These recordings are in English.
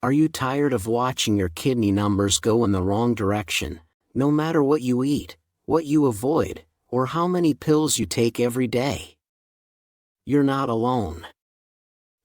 Are you tired of watching your kidney numbers go in the wrong direction, no matter what you eat, what you avoid, or how many pills you take every day? You're not alone.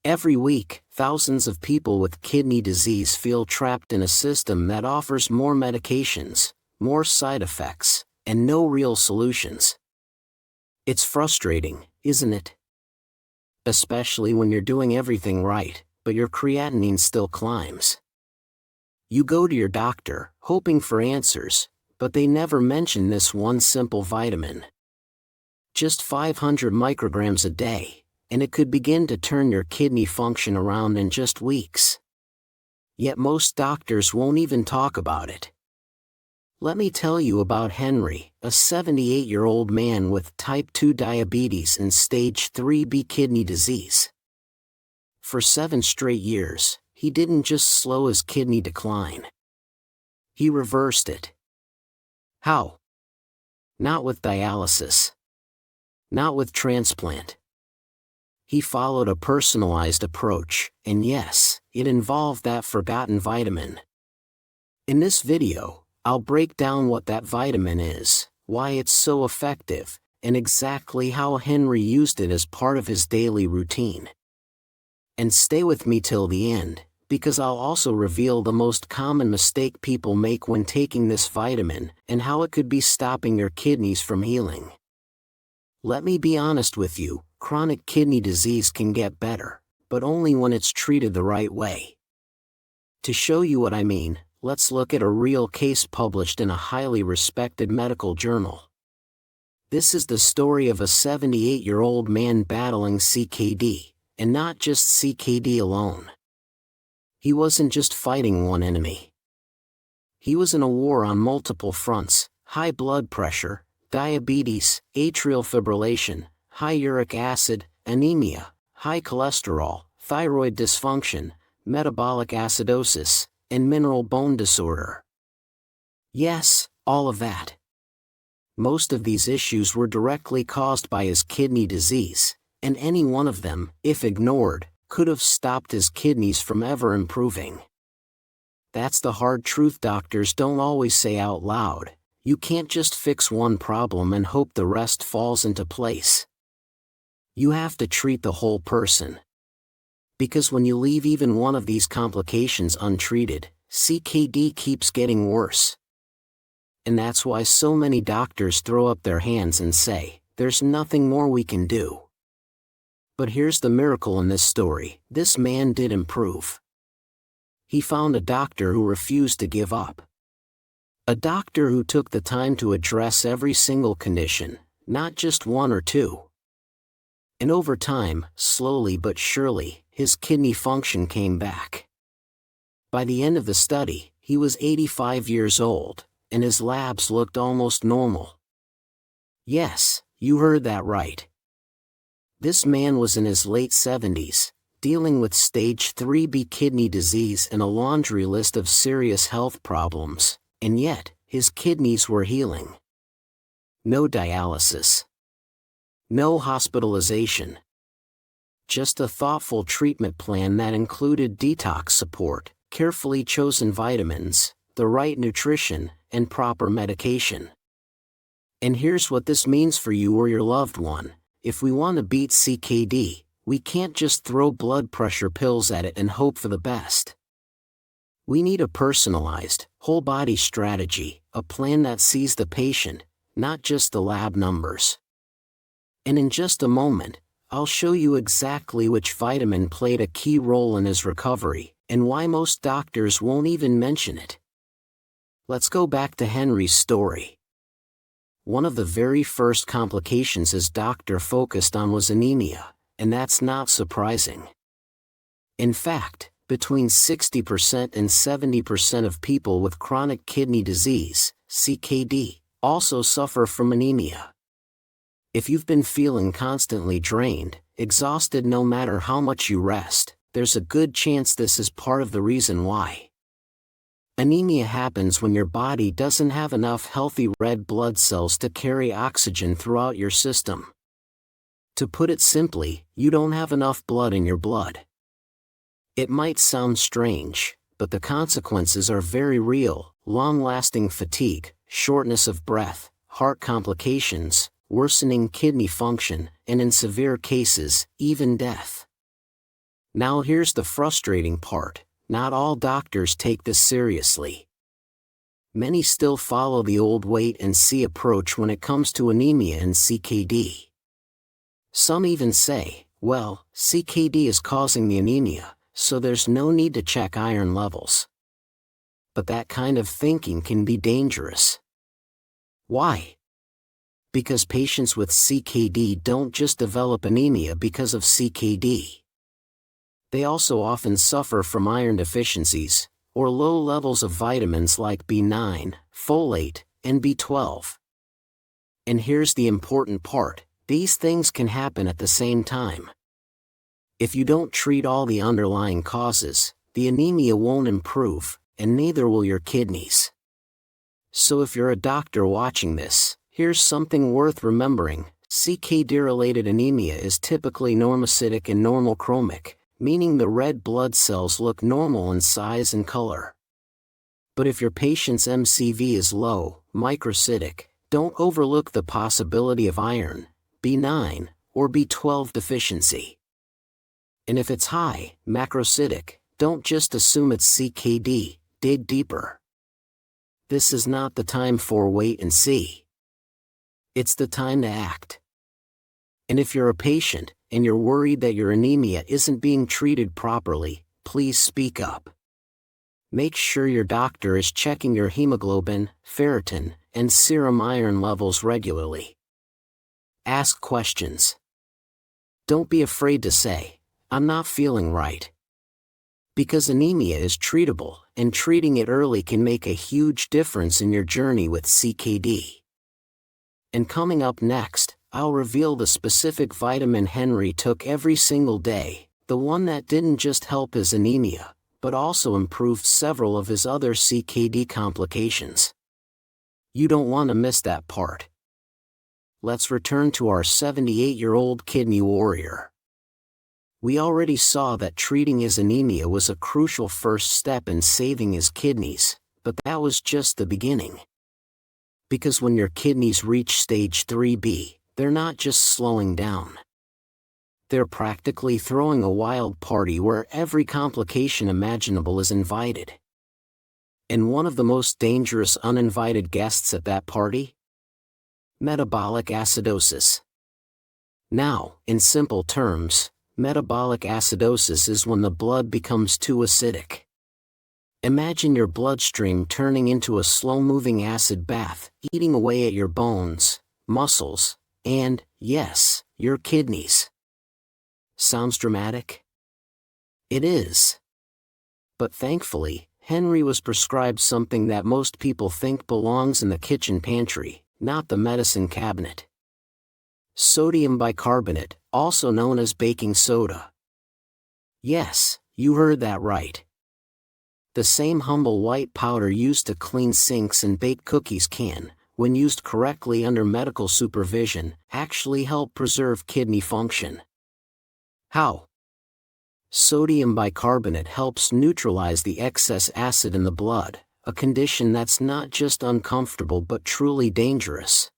Every week, thousands of people with kidney disease feel trapped in a system that offers more medications, more side effects, and no real solutions. It's frustrating, isn't it? Especially when you're doing everything right, but your creatinine still climbs. You go to your doctor, hoping for answers, but they never mention this one simple vitamin. Just 500 micrograms a day, and it could begin to turn your kidney function around in just weeks. Yet most doctors won't even talk about it. Let me tell you about Henry, a 78-year-old man with type 2 diabetes and stage 3B kidney disease. For 7 straight years, he didn't just slow his kidney decline. He reversed it. How? Not with dialysis. Not with transplant. He followed a personalized approach, and yes, it involved that forgotten vitamin. In this video, I'll break down what that vitamin is, why it's so effective, and exactly how Henry used it as part of his daily routine. And stay with me till the end, because I'll also reveal the most common mistake people make when taking this vitamin, and how it could be stopping your kidneys from healing. Let me be honest with you, chronic kidney disease can get better, but only when it's treated the right way. To show you what I mean, let's look at a real case published in a highly respected medical journal. This is the story of a 78-year-old man battling CKD, and not just CKD alone. He wasn't just fighting one enemy. He was in a war on multiple fronts: high blood pressure, diabetes, atrial fibrillation, high uric acid, anemia, high cholesterol, thyroid dysfunction, metabolic acidosis, and mineral bone disorder. Yes, all of that. Most of these issues were directly caused by his kidney disease, and any one of them, if ignored, could have stopped his kidneys from ever improving. That's the hard truth doctors don't always say out loud. You can't just fix one problem and hope the rest falls into place. You have to treat the whole person. Because when you leave even one of these complications untreated, CKD keeps getting worse. And that's why so many doctors throw up their hands and say, "There's nothing more we can do." But here's the miracle in this story: this man did improve. He found a doctor who refused to give up. A doctor who took the time to address every single condition, not just one or two. And over time, slowly but surely, his kidney function came back. By the end of the study, he was 85 years old, and his labs looked almost normal. Yes, you heard that right. This man was in his late 70s, dealing with stage 3B kidney disease and a laundry list of serious health problems, and yet, his kidneys were healing. No dialysis. No hospitalization. Just a thoughtful treatment plan that included detox support, carefully chosen vitamins, the right nutrition, and proper medication. And here's what this means for you or your loved one: if we want to beat CKD, we can't just throw blood pressure pills at it and hope for the best. We need a personalized, whole-body strategy, a plan that sees the patient, not just the lab numbers. And in just a moment, I'll show you exactly which vitamin played a key role in his recovery, and why most doctors won't even mention it. Let's go back to Henry's story. One of the very first complications his doctor focused on was anemia, and that's not surprising. In fact, between 60% and 70% of people with chronic kidney disease, CKD, also suffer from anemia. If you've been feeling constantly drained, exhausted no matter how much you rest, there's a good chance this is part of the reason why. Anemia happens when your body doesn't have enough healthy red blood cells to carry oxygen throughout your system. To put it simply, you don't have enough blood in your blood. It might sound strange, but the consequences are very real: long-lasting fatigue, shortness of breath, heart complications, worsening kidney function, and in severe cases, even death. Now here's the frustrating part: not all doctors take this seriously. Many still follow the old wait-and-see approach when it comes to anemia and CKD. Some even say, well, CKD is causing the anemia, so there's no need to check iron levels. But that kind of thinking can be dangerous. Why? Because patients with CKD don't just develop anemia because of CKD. They also often suffer from iron deficiencies, or low levels of vitamins like B9, folate, and B12. And here's the important part: these things can happen at the same time. If you don't treat all the underlying causes, the anemia won't improve, and neither will your kidneys. So if you're a doctor watching this, here's something worth remembering: CKD-related anemia is typically normocytic and normochromic, meaning the red blood cells look normal in size and color. But if your patient's MCV is low, microcytic, don't overlook the possibility of iron, B9, or B12 deficiency. And if it's high, macrocytic, don't just assume it's CKD, dig deeper. This is not the time for wait and see. It's the time to act. And if you're a patient, and you're worried that your anemia isn't being treated properly, please speak up. Make sure your doctor is checking your hemoglobin, ferritin, and serum iron levels regularly. Ask questions. Don't be afraid to say, "I'm not feeling right." Because anemia is treatable, and treating it early can make a huge difference in your journey with CKD. And coming up next, I'll reveal the specific vitamin Henry took every single day, the one that didn't just help his anemia, but also improved several of his other CKD complications. You don't want to miss that part. Let's return to our 78-year-old kidney warrior. We already saw that treating his anemia was a crucial first step in saving his kidneys, but that was just the beginning. Because when your kidneys reach stage 3B, they're not just slowing down. They're practically throwing a wild party where every complication imaginable is invited. And one of the most dangerous uninvited guests at that party? Metabolic acidosis. Now, in simple terms, metabolic acidosis is when the blood becomes too acidic. Imagine your bloodstream turning into a slow-moving acid bath, eating away at your bones, muscles, and, yes, your kidneys. Sounds dramatic? It is. But thankfully, Henry was prescribed something that most people think belongs in the kitchen pantry, not the medicine cabinet. Sodium bicarbonate, also known as baking soda. Yes, you heard that right. The same humble white powder used to clean sinks and bake cookies can, when used correctly under medical supervision, actually help preserve kidney function. How? Sodium bicarbonate helps neutralize the excess acid in the blood, a condition that's not just uncomfortable but truly dangerous.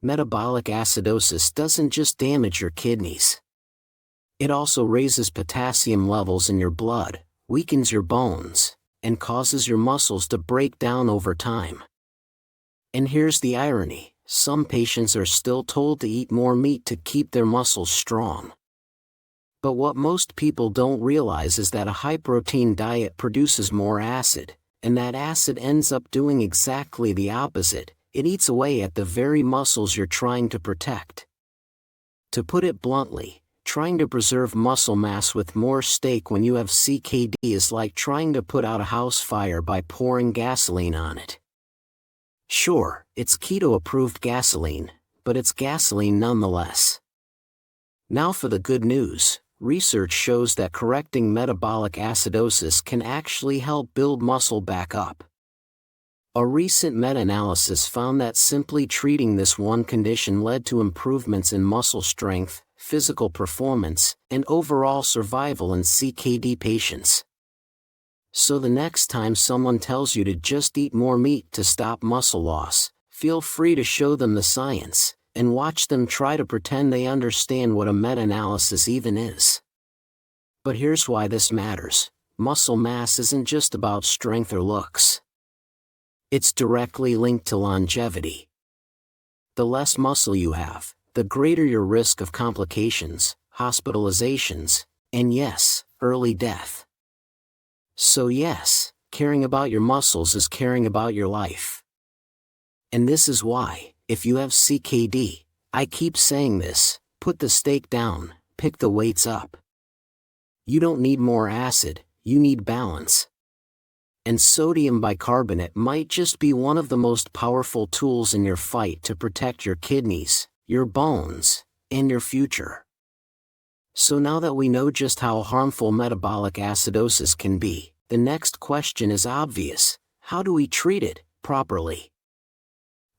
Metabolic acidosis doesn't just damage your kidneys. It also raises potassium levels in your blood, weakens your bones, and causes your muscles to break down over time. And here's the irony: some patients are still told to eat more meat to keep their muscles strong. But what most people don't realize is that a high-protein diet produces more acid, and that acid ends up doing exactly the opposite: it eats away at the very muscles you're trying to protect. To put it bluntly, trying to preserve muscle mass with more steak when you have CKD is like trying to put out a house fire by pouring gasoline on it. Sure, it's keto-approved gasoline, but it's gasoline nonetheless. Now for the good news: research shows that correcting metabolic acidosis can actually help build muscle back up. A recent meta-analysis found that simply treating this one condition led to improvements in muscle strength, physical performance, and overall survival in CKD patients. So the next time someone tells you to just eat more meat to stop muscle loss, feel free to show them the science, and watch them try to pretend they understand what a meta-analysis even is. But here's why this matters. Muscle mass isn't just about strength or looks. It's directly linked to longevity. The less muscle you have, the greater your risk of complications, hospitalizations, and yes, early death. So yes, caring about your muscles is caring about your life. And this is why, if you have CKD, I keep saying this, put the steak down, pick the weights up. You don't need more acid, you need balance. And sodium bicarbonate might just be one of the most powerful tools in your fight to protect your kidneys, your bones, and your future. So now that we know just how harmful metabolic acidosis can be, the next question is obvious: how do we treat it properly?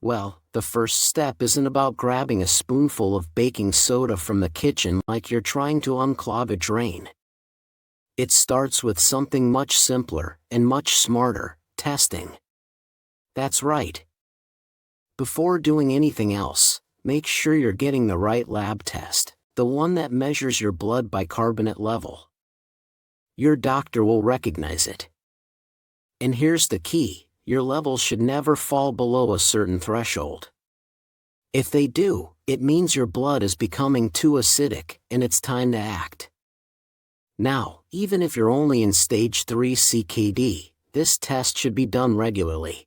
Well, the first step isn't about grabbing a spoonful of baking soda from the kitchen like you're trying to unclog a drain. It starts with something much simpler and much smarter: testing. That's right. Before doing anything else, make sure you're getting the right lab test, the one that measures your blood bicarbonate level. Your doctor will recognize it. And here's the key: your levels should never fall below a certain threshold. If they do, it means your blood is becoming too acidic, and it's time to act. Now, even if you're only in stage 3 CKD, this test should be done regularly.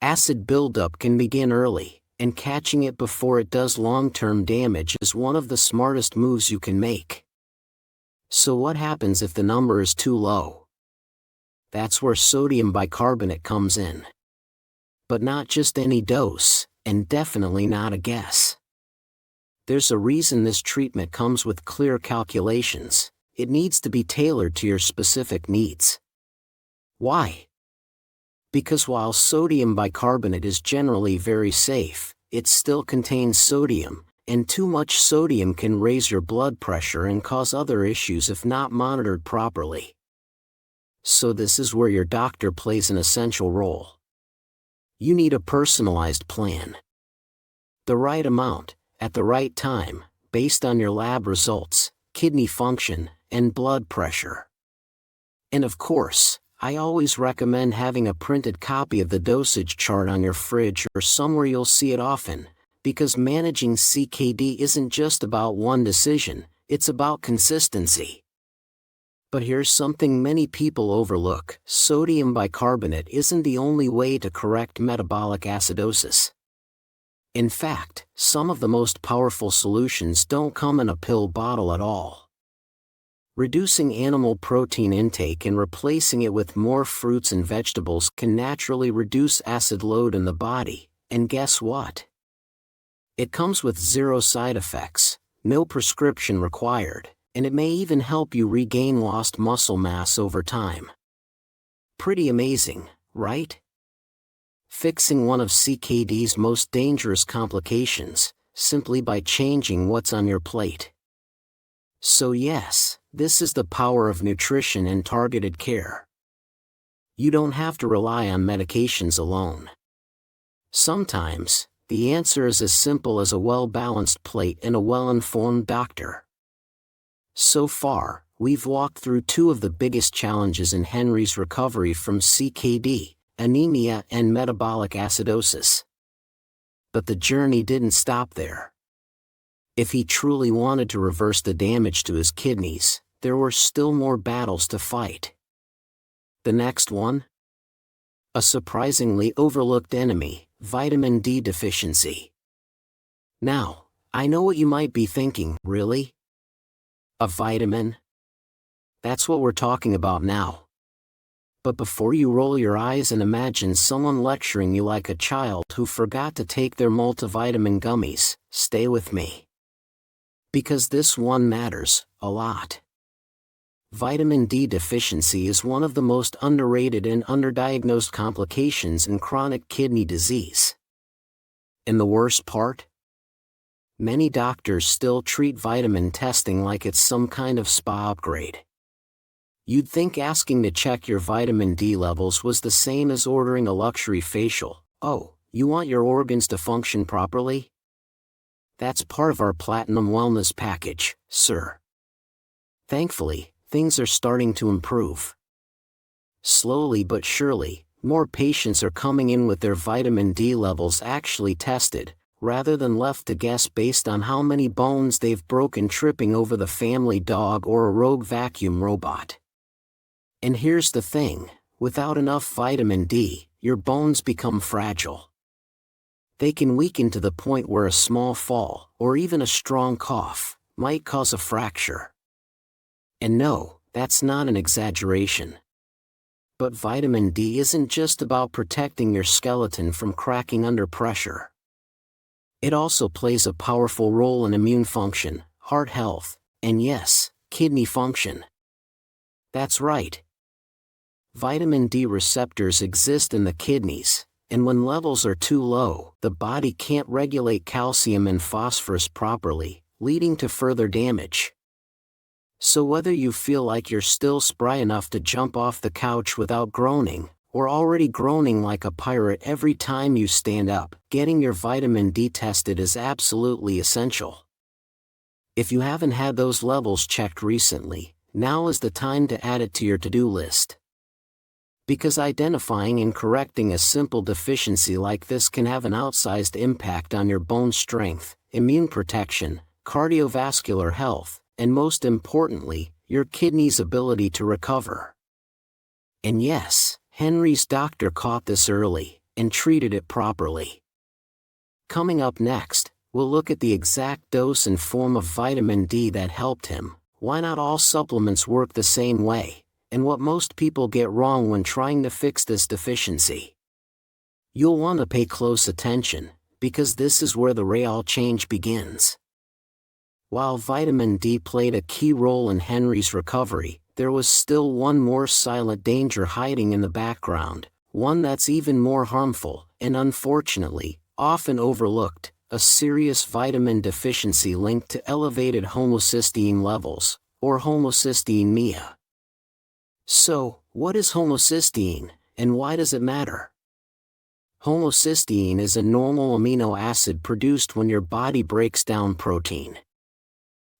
Acid buildup can begin early, and catching it before it does long-term damage is one of the smartest moves you can make. So what happens if the number is too low? That's where sodium bicarbonate comes in. But not just any dose, and definitely not a guess. There's a reason this treatment comes with clear calculations. It needs to be tailored to your specific needs. Why? Because while sodium bicarbonate is generally very safe, it still contains sodium, and too much sodium can raise your blood pressure and cause other issues if not monitored properly. So this is where your doctor plays an essential role. You need a personalized plan. The right amount, at the right time, based on your lab results, kidney function, and blood pressure. And of course, I always recommend having a printed copy of the dosage chart on your fridge or somewhere you'll see it often, because managing CKD isn't just about one decision, it's about consistency. But here's something many people overlook: sodium bicarbonate isn't the only way to correct metabolic acidosis. In fact, some of the most powerful solutions don't come in a pill bottle at all. Reducing animal protein intake and replacing it with more fruits and vegetables can naturally reduce acid load in the body, and guess what? It comes with 0 side effects, no prescription required, and it may even help you regain lost muscle mass over time. Pretty amazing, right? Fixing one of CKD's most dangerous complications, simply by changing what's on your plate. So yes, this is the power of nutrition and targeted care. You don't have to rely on medications alone. Sometimes, the answer is as simple as a well-balanced plate and a well-informed doctor. So far, we've walked through 2 of the biggest challenges in Henry's recovery from CKD, anemia and metabolic acidosis. But the journey didn't stop there. If he truly wanted to reverse the damage to his kidneys, there were still more battles to fight. The next one? A surprisingly overlooked enemy: vitamin D deficiency. Now, I know what you might be thinking: really? A vitamin? That's what we're talking about now. But before you roll your eyes and imagine someone lecturing you like a child who forgot to take their multivitamin gummies, stay with me. Because this one matters a lot. Vitamin D deficiency is one of the most underrated and underdiagnosed complications in chronic kidney disease. And the worst part? Many doctors still treat vitamin testing like it's some kind of spa upgrade. You'd think asking to check your vitamin D levels was the same as ordering a luxury facial. Oh, you want your organs to function properly? That's part of our Platinum Wellness package, sir. Thankfully, things are starting to improve. Slowly but surely, more patients are coming in with their vitamin D levels actually tested, rather than left to guess based on how many bones they've broken tripping over the family dog or a rogue vacuum robot. And here's the thing, without enough vitamin D, your bones become fragile. They can weaken to the point where a small fall, or even a strong cough, might cause a fracture. And no, that's not an exaggeration. But vitamin D isn't just about protecting your skeleton from cracking under pressure. It also plays a powerful role in immune function, heart health, and yes, kidney function. That's right. Vitamin D receptors exist in the kidneys, and when levels are too low, the body can't regulate calcium and phosphorus properly, leading to further damage. So whether you feel like you're still spry enough to jump off the couch without groaning, or already groaning like a pirate every time you stand up, getting your vitamin D tested is absolutely essential. If you haven't had those levels checked recently, now is the time to add it to your to-do list. Because identifying and correcting a simple deficiency like this can have an outsized impact on your bone strength, immune protection, cardiovascular health, and most importantly, your kidney's ability to recover. And yes, Henry's doctor caught this early, and treated it properly. Coming up next, we'll look at the exact dose and form of vitamin D that helped him, why not all supplements work the same way, and what most people get wrong when trying to fix this deficiency. You'll want to pay close attention, because this is where the real change begins. While vitamin D played a key role in Henry's recovery, there was still one more silent danger hiding in the background, one that's even more harmful, and unfortunately, often overlooked, a serious vitamin deficiency linked to elevated homocysteine levels, or homocysteine. So, what is homocysteine, and why does it matter? Homocysteine is a normal amino acid produced when your body breaks down protein.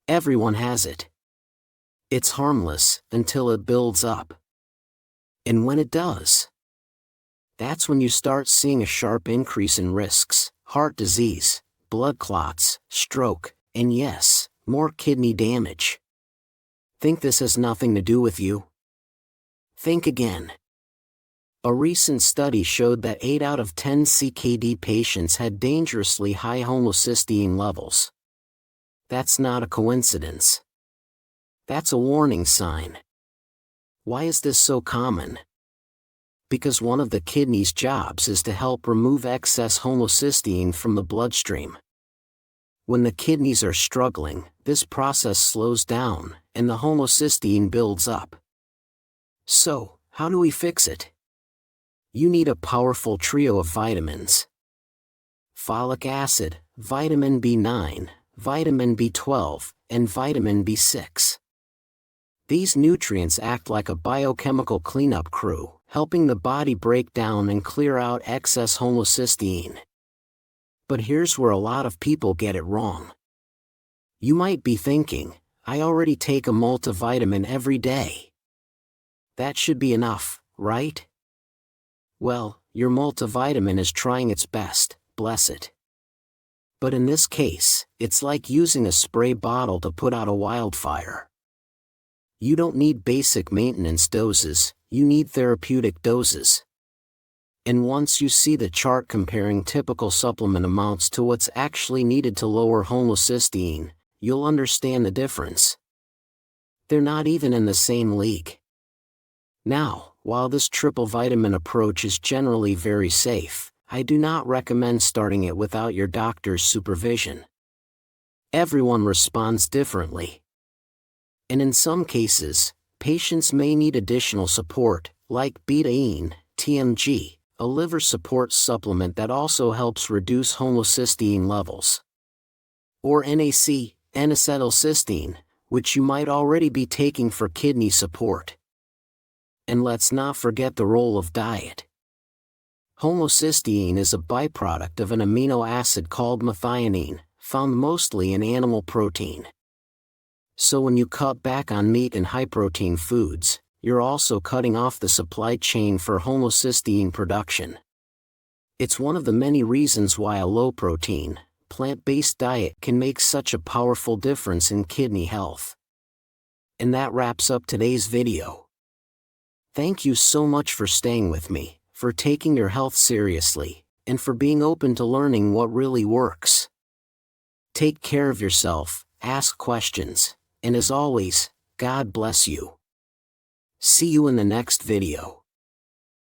Everyone has it. It's harmless until it builds up. And when it does, that's when you start seeing a sharp increase in risks, heart disease, blood clots, stroke, and yes, more kidney damage. Think this has nothing to do with you? Think again. A recent study showed that 8 out of 10 CKD patients had dangerously high homocysteine levels. That's not a coincidence. That's a warning sign. Why is this so common? Because one of the kidney's jobs is to help remove excess homocysteine from the bloodstream. When the kidneys are struggling, this process slows down, and the homocysteine builds up. So, how do we fix it? You need a powerful trio of vitamins. Folic acid, vitamin B9, vitamin B12, and vitamin B6. These nutrients act like a biochemical cleanup crew, helping the body break down and clear out excess homocysteine. But here's where a lot of people get it wrong. You might be thinking, I already take a multivitamin every day. That should be enough, right? Well, your multivitamin is trying its best, bless it. But in this case, it's like using a spray bottle to put out a wildfire. You don't need basic maintenance doses, you need therapeutic doses. And once you see the chart comparing typical supplement amounts to what's actually needed to lower homocysteine, you'll understand the difference. They're not even in the same league. Now, while this triple vitamin approach is generally very safe, I do not recommend starting it without your doctor's supervision. Everyone responds differently. And in some cases, patients may need additional support, like betaine, TMG, a liver support supplement that also helps reduce homocysteine levels. Or NAC, N-acetylcysteine, which you might already be taking for kidney support. And let's not forget the role of diet. Homocysteine is a byproduct of an amino acid called methionine, found mostly in animal protein. So when you cut back on meat and high-protein foods, you're also cutting off the supply chain for homocysteine production. It's one of the many reasons why a low-protein, plant-based diet can make such a powerful difference in kidney health. And that wraps up today's video. Thank you so much for staying with me, for taking your health seriously, and for being open to learning what really works. Take care of yourself, ask questions, and as always, God bless you. See you in the next video.